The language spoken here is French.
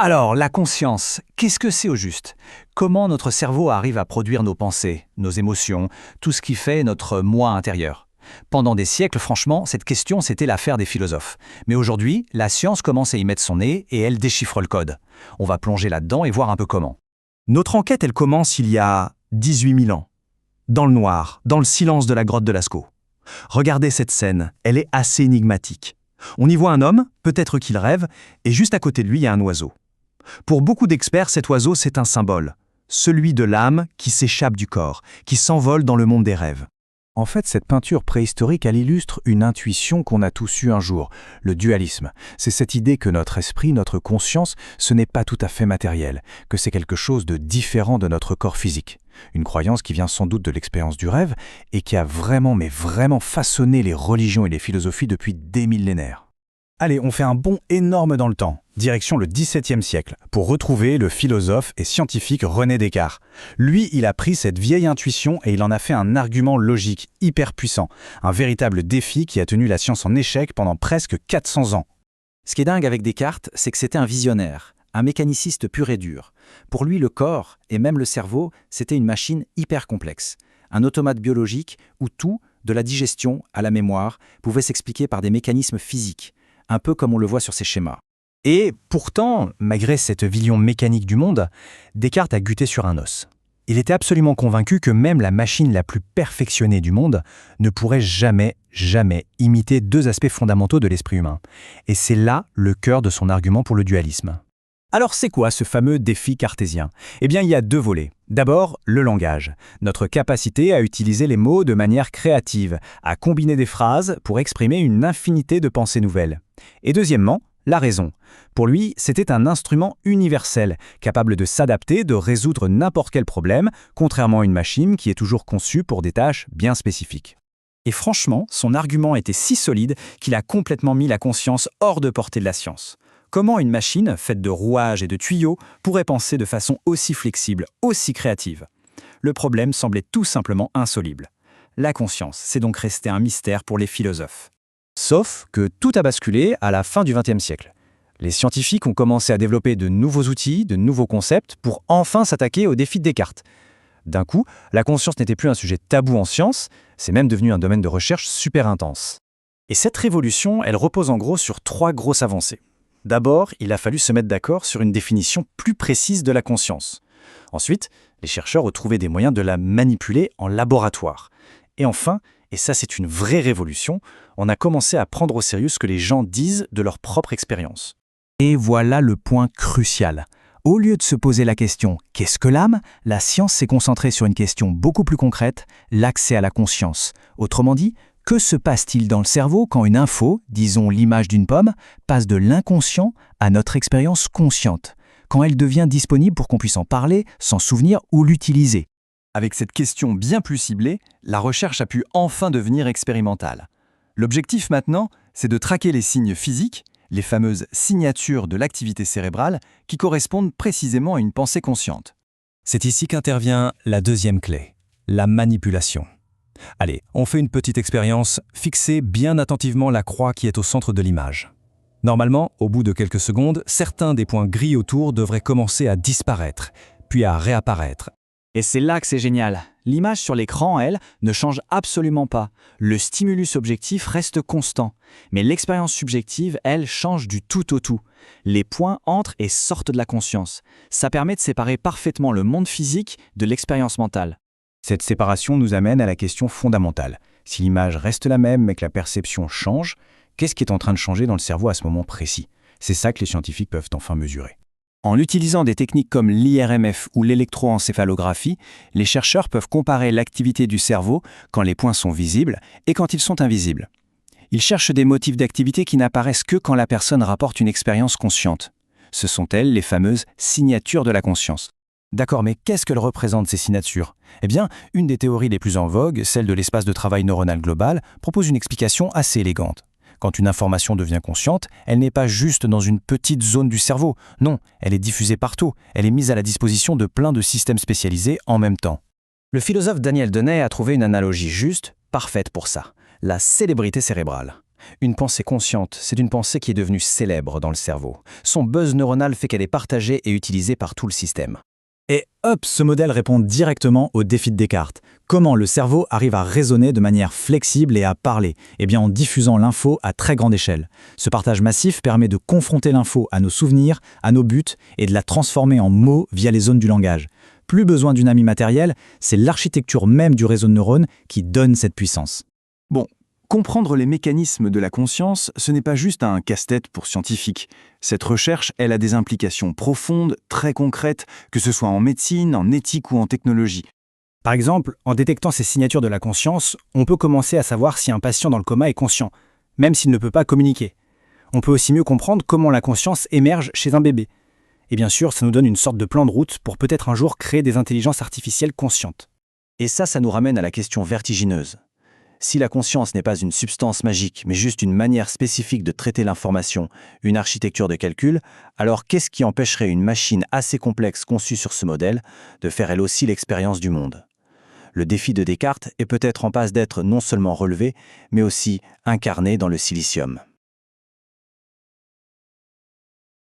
Alors, la conscience, qu'est-ce que c'est au juste? Comment notre cerveau arrive à produire nos pensées, nos émotions, tout ce qui fait notre moi intérieur? Pendant des siècles, franchement, cette question, c'était l'affaire des philosophes. Mais aujourd'hui, la science commence à y mettre son nez et elle déchiffre le code. On va plonger là-dedans et voir un peu comment. Notre enquête, elle commence il y a 18 000 ans. Dans le noir, dans le silence de la grotte de Lascaux. Regardez cette scène, elle est assez énigmatique. On y voit un homme, peut-être qu'il rêve, et juste à côté de lui, il y a un oiseau. Pour beaucoup d'experts, cet oiseau, c'est un symbole. Celui de l'âme qui s'échappe du corps, qui s'envole dans le monde des rêves. En fait, cette peinture préhistorique, elle illustre une intuition qu'on a tous eue un jour, le dualisme. C'est cette idée que notre esprit, notre conscience, ce n'est pas tout à fait matériel, que c'est quelque chose de différent de notre corps physique. Une croyance qui vient sans doute de l'expérience du rêve et qui a vraiment, mais vraiment façonné les religions et les philosophies depuis des millénaires. Allez, on fait un bond énorme dans le temps, direction le XVIIe siècle, pour retrouver le philosophe et scientifique René Descartes. Lui, il a pris cette vieille intuition et il en a fait un argument logique hyper puissant, un véritable défi qui a tenu la science en échec pendant presque 400 ans. Ce qui est dingue avec Descartes, c'est que c'était un visionnaire, un mécaniciste pur et dur. Pour lui, le corps, et même le cerveau, c'était une machine hyper complexe. Un automate biologique où tout, de la digestion à la mémoire, pouvait s'expliquer par des mécanismes physiques, un peu comme on le voit sur ces schémas. Et pourtant, malgré cette vision mécanique du monde, Descartes a buté sur un os. Il était absolument convaincu que même la machine la plus perfectionnée du monde ne pourrait jamais imiter deux aspects fondamentaux de l'esprit humain. Et c'est là le cœur de son argument pour le dualisme. Alors c'est quoi ce fameux défi cartésien? Eh bien, il y a deux volets. D'abord, le langage, notre capacité à utiliser les mots de manière créative, à combiner des phrases pour exprimer une infinité de pensées nouvelles. Et deuxièmement, la raison. Pour lui, c'était un instrument universel, capable de s'adapter, de résoudre n'importe quel problème, contrairement à une machine qui est toujours conçue pour des tâches bien spécifiques. Et franchement, son argument était si solide qu'il a complètement mis la conscience hors de portée de la science. Comment une machine, faite de rouages et de tuyaux, pourrait penser de façon aussi flexible, aussi créative? Le problème semblait tout simplement insoluble. La conscience, c'est donc resté un mystère pour les philosophes. Sauf que tout a basculé à la fin du XXe siècle. Les scientifiques ont commencé à développer de nouveaux outils, de nouveaux concepts pour enfin s'attaquer au défi de Descartes. D'un coup, la conscience n'était plus un sujet tabou en science, c'est même devenu un domaine de recherche super intense. Et cette révolution, elle repose en gros sur trois grosses avancées. D'abord, il a fallu se mettre d'accord sur une définition plus précise de la conscience. Ensuite, les chercheurs ont trouvé des moyens de la manipuler en laboratoire. Et enfin, et ça c'est une vraie révolution, on a commencé à prendre au sérieux ce que les gens disent de leur propre expérience. Et voilà le point crucial. Au lieu de se poser la question « qu'est-ce que l'âme ?», la science s'est concentrée sur une question beaucoup plus concrète, l'accès à la conscience. Autrement dit, que se passe-t-il dans le cerveau quand une info, disons l'image d'une pomme, passe de l'inconscient à notre expérience consciente, quand elle devient disponible pour qu'on puisse en parler, s'en souvenir ou l'utiliser? Avec cette question bien plus ciblée, la recherche a pu enfin devenir expérimentale. L'objectif maintenant, c'est de traquer les signes physiques, les fameuses signatures de l'activité cérébrale qui correspondent précisément à une pensée consciente. C'est ici qu'intervient la deuxième clé, la manipulation. Allez, on fait une petite expérience, fixez bien attentivement la croix qui est au centre de l'image. Normalement, au bout de quelques secondes, certains des points gris autour devraient commencer à disparaître, puis à réapparaître. Et c'est là que c'est génial. L'image sur l'écran, elle, ne change absolument pas. Le stimulus objectif reste constant. Mais l'expérience subjective, elle, change du tout au tout. Les points entrent et sortent de la conscience. Ça permet de séparer parfaitement le monde physique de l'expérience mentale. Cette séparation nous amène à la question fondamentale. Si l'image reste la même mais que la perception change, qu'est-ce qui est en train de changer dans le cerveau à ce moment précis? C'est ça que les scientifiques peuvent enfin mesurer. En utilisant des techniques comme l'IRMF ou l'électroencéphalographie, les chercheurs peuvent comparer l'activité du cerveau quand les points sont visibles et quand ils sont invisibles. Ils cherchent des motifs d'activité qui n'apparaissent que quand la personne rapporte une expérience consciente. Ce sont elles les fameuses signatures de la conscience. D'accord, mais qu'est-ce qu'elles représentent ces signatures? Eh bien, une des théories les plus en vogue, celle de l'espace de travail neuronal global, propose une explication assez élégante. Quand une information devient consciente, elle n'est pas juste dans une petite zone du cerveau. Non, elle est diffusée partout. Elle est mise à la disposition de plein de systèmes spécialisés en même temps. Le philosophe Daniel Denney a trouvé une analogie juste, parfaite pour ça. La célébrité cérébrale. Une pensée consciente, c'est une pensée qui est devenue célèbre dans le cerveau. Son buzz neuronal fait qu'elle est partagée et utilisée par tout le système. Et hop, ce modèle répond directement au défi de Descartes. Comment le cerveau arrive à raisonner de manière flexible et à parler? Eh bien en diffusant l'info à très grande échelle. Ce partage massif permet de confronter l'info à nos souvenirs, à nos buts, et de la transformer en mots via les zones du langage. Plus besoin d'une amie matérielle, c'est l'architecture même du réseau de neurones qui donne cette puissance. Bon, comprendre les mécanismes de la conscience, ce n'est pas juste un casse-tête pour scientifiques. Cette recherche, elle a des implications profondes, très concrètes, que ce soit en médecine, en éthique ou en technologie. Par exemple, en détectant ces signatures de la conscience, on peut commencer à savoir si un patient dans le coma est conscient, même s'il ne peut pas communiquer. On peut aussi mieux comprendre comment la conscience émerge chez un bébé. Et bien sûr, ça nous donne une sorte de plan de route pour peut-être un jour créer des intelligences artificielles conscientes. Et ça nous ramène à la question vertigineuse. Si la conscience n'est pas une substance magique, mais juste une manière spécifique de traiter l'information, une architecture de calcul, alors qu'est-ce qui empêcherait une machine assez complexe conçue sur ce modèle de faire elle aussi l'expérience du monde? Le défi de Descartes est peut-être en passe d'être non seulement relevé, mais aussi incarné dans le silicium.